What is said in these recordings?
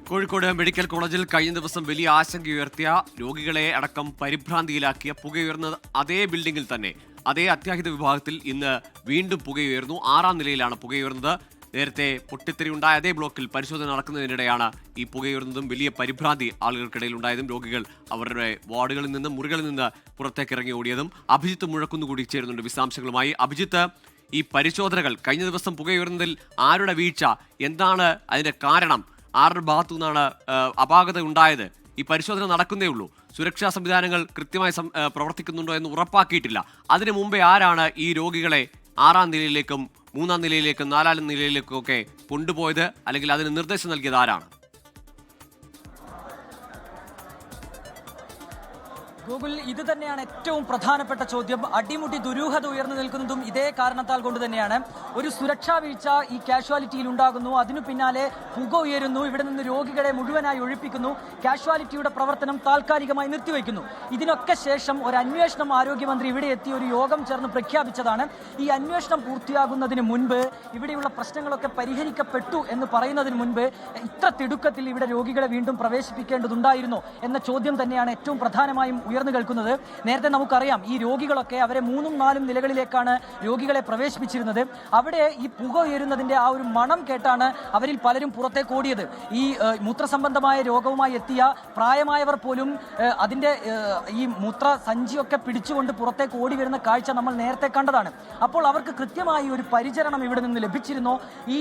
Kozhikode medical കോളേജിൽ കഴിഞ്ഞ ദിവസം വലിയ ആശങ്കയുയർത്തിയ രോഗികളെ അടക്കം പരിഭ്രാന്തിയിലാക്കിയ പുകയുയർന്ന അതേ ബിൽഡിംഗിൽ തന്നെ അതേ അത്യാഹിത വിഭാഗത്തിൽ ഇന്ന് വീണ്ടും പുകയുയർന്നു. 6ാം നിലയിലാണ് പുകയുയർന്നത്. നേരത്തെ പൊട്ടിത്തെറി ഉണ്ടായ അതേ ബ്ലോക്കിൽ പരിശോധന നടക്കുന്നതിനിടെയാണ് ഈ പുകയുയർന്നതും വലിയ പരിഭ്രാന്തി ആളുകൾക്കിടയിൽ ഉണ്ടായതും രോഗികൾ അവരുടെ വാർഡുകളിൽ നിന്ന് മുറികളിൽ നിന്ന് പുറത്തേക്ക് ഇറങ്ങി ഓടിയതും. അഭിജിത്ത് മുഴക്കുന്നുകൂടി ചേരുന്നുണ്ട് വിശദാംശങ്ങളുമായി. അഭിജിത്ത്, ഈ പരിശോധനകൾ കഴിഞ്ഞ ദിവസം പുകയുയർന്നതിൽ ആരുടെ വീഴ്ച, എന്താണ് അതിന്റെ കാരണം, ആരുടെ ഭാഗത്തു നിന്നാണ് അപാകത ഉണ്ടായത്? ഈ പരിശോധന നടക്കുന്നേ ഉള്ളൂ. സുരക്ഷാ സംവിധാനങ്ങൾ കൃത്യമായി പ്രവർത്തിക്കുന്നുണ്ടോ എന്ന് ഉറപ്പാക്കിയിട്ടില്ല. അതിനു മുമ്പേ ആരാണ് ഈ രോഗികളെ 6ാം നിലയിലേക്കും 3ാം നിലയിലേക്കും 4ാം നിലയിലേക്കും ഒക്കെ കൊണ്ടുപോയത്, അല്ലെങ്കിൽ അതിന് നിർദ്ദേശം നൽകിയത് ആരാണ്? ഗൂഗിൾ, ഇത് തന്നെയാണ് ഏറ്റവും പ്രധാനപ്പെട്ട ചോദ്യം. അടിമുടി ദുരൂഹത ഉയർന്നു നിൽക്കുന്നതും ഇതേ കാരണത്താൽ കൊണ്ട് തന്നെയാണ്. ഒരു സുരക്ഷാ വീഴ്ച ഈ കാഷ്വാലിറ്റിയിൽ ഉണ്ടാകുന്നു, അതിനു പിന്നാലെ പുക ഉയരുന്നു, ഇവിടെ നിന്ന് രോഗികളെ മുഴുവനായി ഒഴിപ്പിക്കുന്നു, കാഷ്വാലിറ്റിയുടെ പ്രവർത്തനം താൽക്കാലികമായി നിർത്തിവെക്കുന്നു. ഇതിനൊക്കെ ശേഷം ഒരു അന്വേഷണം ആരോഗ്യമന്ത്രി ഇവിടെ എത്തി ഒരു യോഗം ചേർന്ന് പ്രഖ്യാപിച്ചതാണ്. ഈ അന്വേഷണം പൂർത്തിയാകുന്നതിന് മുൻപ്, ഇവിടെയുള്ള പ്രശ്നങ്ങളൊക്കെ പരിഹരിക്കപ്പെട്ടു എന്ന് പറയുന്നതിന് മുൻപ് ഇത്ര തിടുക്കത്തിൽ ഇവിടെ രോഗികളെ വീണ്ടും പ്രവേശിപ്പിക്കേണ്ടതുണ്ടായിരുന്നോ എന്ന ചോദ്യം തന്നെയാണ് ഏറ്റവും പ്രധാനമായും ഉയർന്നു കേൾക്കുന്നത്. നേരത്തെ നമുക്കറിയാം, ഈ രോഗികളൊക്കെ അവരെ 3ഉം 4ഉം നിലകളിലേക്കാണ് രോഗികളെ പ്രവേശിപ്പിച്ചിരുന്നത്. അവിടെ ഈ പുക ഉയരുന്നതിന്റെ ആ ഒരു മണം കേട്ടാണ് അവരിൽ പലരും പുറത്തേക്ക് ഓടിയത്. ഈ മൂത്രസംബന്ധമായ രോഗവുമായി എത്തിയ പ്രായമായവർ പോലും അതിന്റെ ഈ മൂത്ര സഞ്ചിയൊക്കെ പിടിച്ചുകൊണ്ട് പുറത്തേക്ക് ഓടി വരുന്ന കാഴ്ച നമ്മൾ നേരത്തെ കണ്ടതാണ്. അപ്പോൾ അവർക്ക് കൃത്യമായി ഒരു പരിചരണം ഇവിടെ നിന്ന് ലഭിച്ചിരുന്നോ? ഈ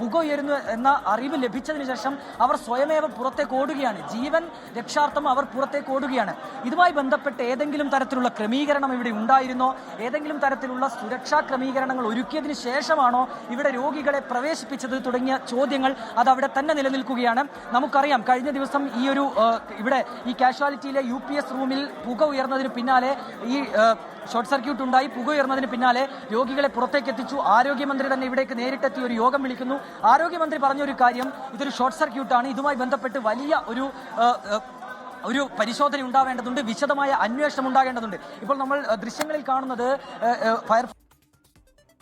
പുക ഉയരുന്നു എന്ന അറിവ് ലഭിച്ചതിന് ശേഷം അവർ സ്വയമേവ പുറത്തേക്ക് ഓടുകയാണ്. ജീവൻ രക്ഷാർത്ഥം അവർ പുറത്തേക്ക് ഓടുകയാണ്. ഇതുമായി ബന്ധപ്പെട്ട് ഏതെങ്കിലും തരത്തിലുള്ള ക്രമീകരണം ഇവിടെ ഉണ്ടായിരുന്നോ? ഏതെങ്കിലും തരത്തിലുള്ള സുരക്ഷാ ക്രമീകരണങ്ങൾ ഒരുക്കിയതിന് ശേഷമാണോ ഇവിടെ രോഗികളെ പ്രവേശിപ്പിച്ചത് തുടങ്ങിയ ചോദ്യങ്ങൾ അത് അവിടെ തന്നെ നിലനിൽക്കുകയാണ്. നമുക്കറിയാം, കഴിഞ്ഞ ദിവസം ഈ ഒരു ഇവിടെ ഈ കാഷ്വാലിറ്റിയിലെ UPS റൂമിൽ പുക ഉയർന്നതിന് പിന്നാലെ ഈ ഷോർട്ട് സർക്യൂട്ട് ഉണ്ടായി. പുക ഉയർന്നതിന് പിന്നാലെ രോഗികളെ പുറത്തേക്ക് എത്തിച്ചു. ആരോഗ്യമന്ത്രി തന്നെ ഇവിടേക്ക് നേരിട്ടെത്തി ഒരു യോഗം വിളിക്കുന്നു. ആരോഗ്യമന്ത്രി പറഞ്ഞൊരു കാര്യം, ഇതൊരു ഷോർട്ട് സർക്യൂട്ടാണ്, ഇതുമായി ബന്ധപ്പെട്ട് വലിയ ഒരു പരിശോധന ഉണ്ടാവേണ്ടതുണ്ട്, വിശദമായ അന്വേഷണം ഉണ്ടാകേണ്ടതുണ്ട്. ഇപ്പോൾ നമ്മൾ ദൃശ്യങ്ങളിൽ കാണുന്നത്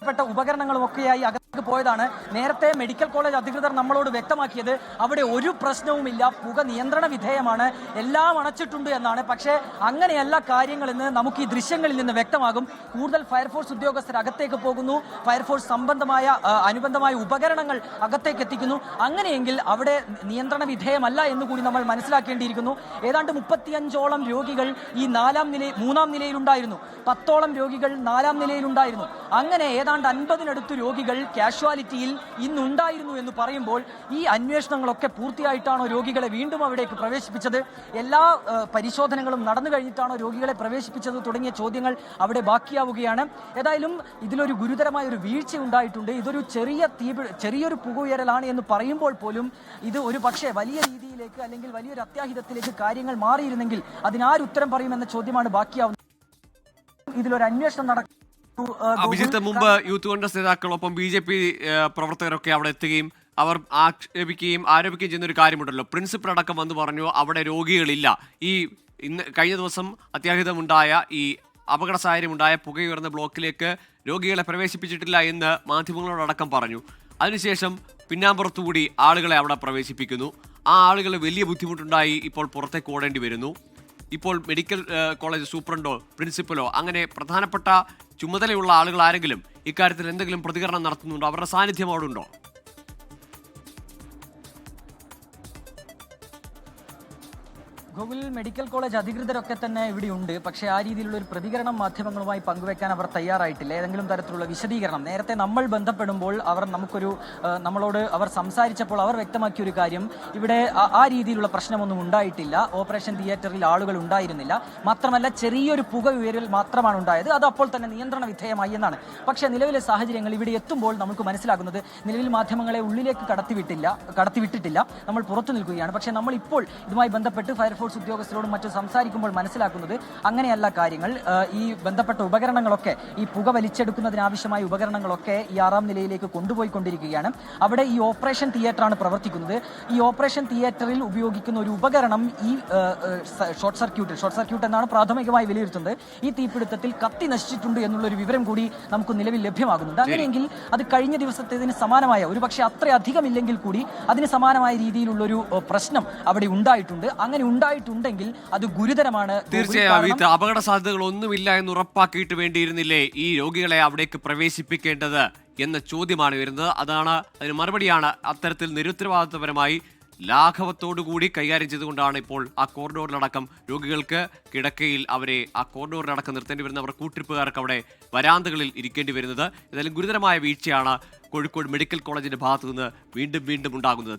പ്പെട്ട ഉപകരണങ്ങളും ഒക്കെയായി അകത്തേക്ക് പോയതാണ്. നേരത്തെ മെഡിക്കൽ കോളേജ് അധികൃതർ നമ്മളോട് വ്യക്തമാക്കിയത് അവിടെ ഒരു പ്രശ്നവുമില്ല, പുക നിയന്ത്രണ വിധേയമാണ്, എല്ലാം അണച്ചിട്ടുണ്ട് എന്നാണ്. പക്ഷേ അങ്ങനെയല്ല കാര്യങ്ങളെന്ന് നമുക്ക് ഈ ദൃശ്യങ്ങളിൽ നിന്ന് വ്യക്തമാകും. കൂടുതൽ ഫയർഫോഴ്സ് ഉദ്യോഗസ്ഥർ അകത്തേക്ക് പോകുന്നു, ഫയർഫോഴ്സ് അനുബന്ധമായ ഉപകരണങ്ങൾ അകത്തേക്ക് എത്തിക്കുന്നു. അങ്ങനെയെങ്കിൽ അവിടെ നിയന്ത്രണ വിധേയമല്ല എന്നുകൂടി നമ്മൾ മനസ്സിലാക്കേണ്ടിയിരിക്കുന്നു. ഏതാണ്ട് 35ഓളം രോഗികൾ ഈ 3ാം നിലയിലുണ്ടായിരുന്നു, 10ഓളം രോഗികൾ 4ാം നിലയിലുണ്ടായിരുന്നു. അങ്ങനെ ഏതാണ്ട് 50-നടുത്ത് രോഗികൾ കാഷ്വാലിറ്റിയിൽ ഇന്നുണ്ടായിരുന്നു എന്ന് പറയുമ്പോൾ ഈ അന്വേഷണങ്ങളൊക്കെ പൂർത്തിയായിട്ടാണോ രോഗികളെ വീണ്ടും അവിടേക്ക് പ്രവേശിപ്പിച്ചത്? എല്ലാ പരിശോധനകളും നടന്നു കഴിഞ്ഞിട്ടാണോ രോഗികളെ പ്രവേശിപ്പിച്ചത് തുടങ്ങിയ ചോദ്യങ്ങൾ അവിടെ ബാക്കിയാവുകയാണ്. ഏതായാലും ഇതിലൊരു ഗുരുതരമായ ഒരു വീഴ്ച ഉണ്ടായിട്ടുണ്ട്. ഇതൊരു ചെറിയൊരു പുകയുയരലാണ് എന്ന് പറയുമ്പോൾ പോലും ഇത് ഒരു പക്ഷേ വലിയ രീതിയിലേക്ക് അല്ലെങ്കിൽ വലിയൊരു അത്യാഹിതത്തിലേക്ക് കാര്യങ്ങൾ മാറിയിരുന്നെങ്കിൽ അതിനാരുത്തരം പറയുമെന്ന ചോദ്യമാണ് ബാക്കിയാവുന്നത്. ഇതിലൊരു അന്വേഷണം നടക്കും. അഭിജിത്ത്, മുമ്പ് യൂത്ത് കോൺഗ്രസ് നേതാക്കളൊപ്പം BJP പ്രവർത്തകരൊക്കെ അവിടെ എത്തുകയും അവർ ആക്ഷേപിക്കുകയും ആരോപിക്കുകയും ചെയ്യുന്ന ഒരു കാര്യമുണ്ടല്ലോ. പ്രിൻസിപ്പൽ അടക്കം വന്ന് പറഞ്ഞു അവിടെ രോഗികളില്ല. കഴിഞ്ഞ ദിവസം അത്യാഹിതമുണ്ടായ ഈ അപകട സാഹചര്യമുണ്ടായ പുകയുയർന്ന ബ്ലോക്കിലേക്ക് രോഗികളെ പ്രവേശിപ്പിച്ചിട്ടില്ല എന്ന് മാധ്യമങ്ങളോടക്കം പറഞ്ഞു. അതിനുശേഷം പിന്നാമ്പുറത്തുകൂടി ആളുകളെ അവിടെ പ്രവേശിപ്പിക്കുന്നു. ആ ആളുകൾ വലിയ ബുദ്ധിമുട്ടുണ്ടായി ഇപ്പോൾ പുറത്തേക്ക് ഓടേണ്ടി വരുന്നു. ഇപ്പോൾ മെഡിക്കൽ കോളേജ് സൂപ്രണ്ടോ പ്രിൻസിപ്പലോ അങ്ങനെ പ്രധാനപ്പെട്ട ചുമതലയുള്ള ആളുകൾ ആരെങ്കിലും ഇക്കാര്യത്തിൽ എന്തെങ്കിലും പ്രതികരണം നടത്തുന്നുണ്ടോ? അവരുടെ സാന്നിധ്യം അവിടെ ഉണ്ടോ? ഗൂഗിൾ, മെഡിക്കൽ കോളേജ് അധികൃതരൊക്കെ തന്നെ ഇവിടെയുണ്ട്. പക്ഷേ ആ രീതിയിലുള്ള ഒരു പ്രതികരണം മാധ്യമങ്ങളുമായി പങ്കുവെക്കാൻ അവർ തയ്യാറായിട്ടില്ല. ഏതെങ്കിലും തരത്തിലുള്ള വിശദീകരണം നേരത്തെ നമ്മൾ ബന്ധപ്പെടുമ്പോൾ നമ്മളോട് അവർ സംസാരിച്ചപ്പോൾ അവർ വ്യക്തമാക്കിയ ഒരു കാര്യം, ഇവിടെ ആ രീതിയിലുള്ള പ്രശ്നമൊന്നും ഉണ്ടായിട്ടില്ല, ഓപ്പറേഷൻ തിയേറ്ററിൽ ആളുകൾ ഉണ്ടായിരുന്നില്ല, മാത്രമല്ല ചെറിയൊരു പുക ഉയരൽ മാത്രമാണ് ഉണ്ടായത്, അത് അപ്പോൾ തന്നെ നിയന്ത്രണ വിധേയമായി എന്നാണ്. പക്ഷേ നിലവിലെ സാഹചര്യങ്ങൾ ഇവിടെ എത്തുമ്പോൾ നമുക്ക് മനസ്സിലാകുന്നത് നിലവിൽ മാധ്യമങ്ങളെ ഉള്ളിലേക്ക് കടത്തിവിട്ടിട്ടില്ല, നമ്മൾ പുറത്തു നിൽക്കുകയാണ്. പക്ഷേ നമ്മൾ ഇപ്പോൾ ഇതുമായി ബന്ധപ്പെട്ട് ഫയർഫോഴ്സ് ഫയർഫോഴ്സ് ഉദ്യോഗസ്ഥരോടും മറ്റും സംസാരിക്കുമ്പോൾ മനസ്സിലാക്കുന്നത് അങ്ങനെയല്ല കാര്യങ്ങൾ. ഈ ബന്ധപ്പെട്ട ഉപകരണങ്ങളൊക്കെ, ഈ പുക വലിച്ചെടുക്കുന്നതിനാവശ്യമായ ഉപകരണങ്ങളൊക്കെ ഈ 6ാം നിലയിലേക്ക് കൊണ്ടുപോയിക്കൊണ്ടിരിക്കുകയാണ്. അവിടെ ഈ ഓപ്പറേഷൻ തിയേറ്ററാണ് പ്രവർത്തിക്കുന്നത്. ഈ ഓപ്പറേഷൻ തിയേറ്ററിൽ ഉപയോഗിക്കുന്ന ഒരു ഉപകരണം ഈ ഷോർട്ട് സർക്യൂട്ട് എന്നാണ് പ്രാഥമികമായി വിലയിരുത്തുന്നത്. ഈ തീപിടുത്തത്തിൽ കത്തി നശിച്ചിട്ടുണ്ട് എന്നുള്ളൊരു വിവരം കൂടി നമുക്ക് നിലവിൽ ലഭ്യമാകുന്നുണ്ട്. അങ്ങനെയെങ്കിൽ അത് കഴിഞ്ഞ ദിവസത്തേതിന് സമാനമായ, ഒരു പക്ഷേ അത്രയധികം ഇല്ലെങ്കിൽ കൂടി അതിന് സമാനമായ രീതിയിലുള്ളൊരു പ്രശ്നം അവിടെ ഉണ്ടായിട്ടുണ്ട്. അങ്ങനെ ഉണ്ടായിട്ടുണ്ടെങ്കിൽ അത് ഗുരുതരമാണ്. തീർച്ചയായും അപകട സാധ്യതകൾ ഒന്നുമില്ല എന്ന് ഉറപ്പാക്കിയിട്ട് വേണ്ടിയിരുന്നില്ലേ ഈ രോഗികളെ അവിടേക്ക് പ്രവേശിപ്പിക്കേണ്ടത് എന്ന ചോദ്യമാണ് വരുന്നത്. അതിന് മറുപടിയാണ് അത്തരത്തിൽ നിരുത്തരവാദിത്വപരമായി ലാഘവത്തോടുകൂടി കൈകാര്യം ചെയ്തുകൊണ്ടാണ് ഇപ്പോൾ ആ കോറിഡോറിലടക്കം രോഗികൾക്ക് കിടക്കയിൽ അവരെ ആ കോറിഡോറിലടക്കം നിർത്തേണ്ടി വരുന്നവർ കൂട്ടിരിപ്പുകാർക്ക് അവിടെ വരാന്തകളിൽ ഇരിക്കേണ്ടി വരുന്നത്. ഏതായാലും ഗുരുതരമായ വീഴ്ചയാണ് കോഴിക്കോട് മെഡിക്കൽ കോളേജിന്റെ ഭാഗത്തു നിന്ന് വീണ്ടും ഉണ്ടാകുന്നത്.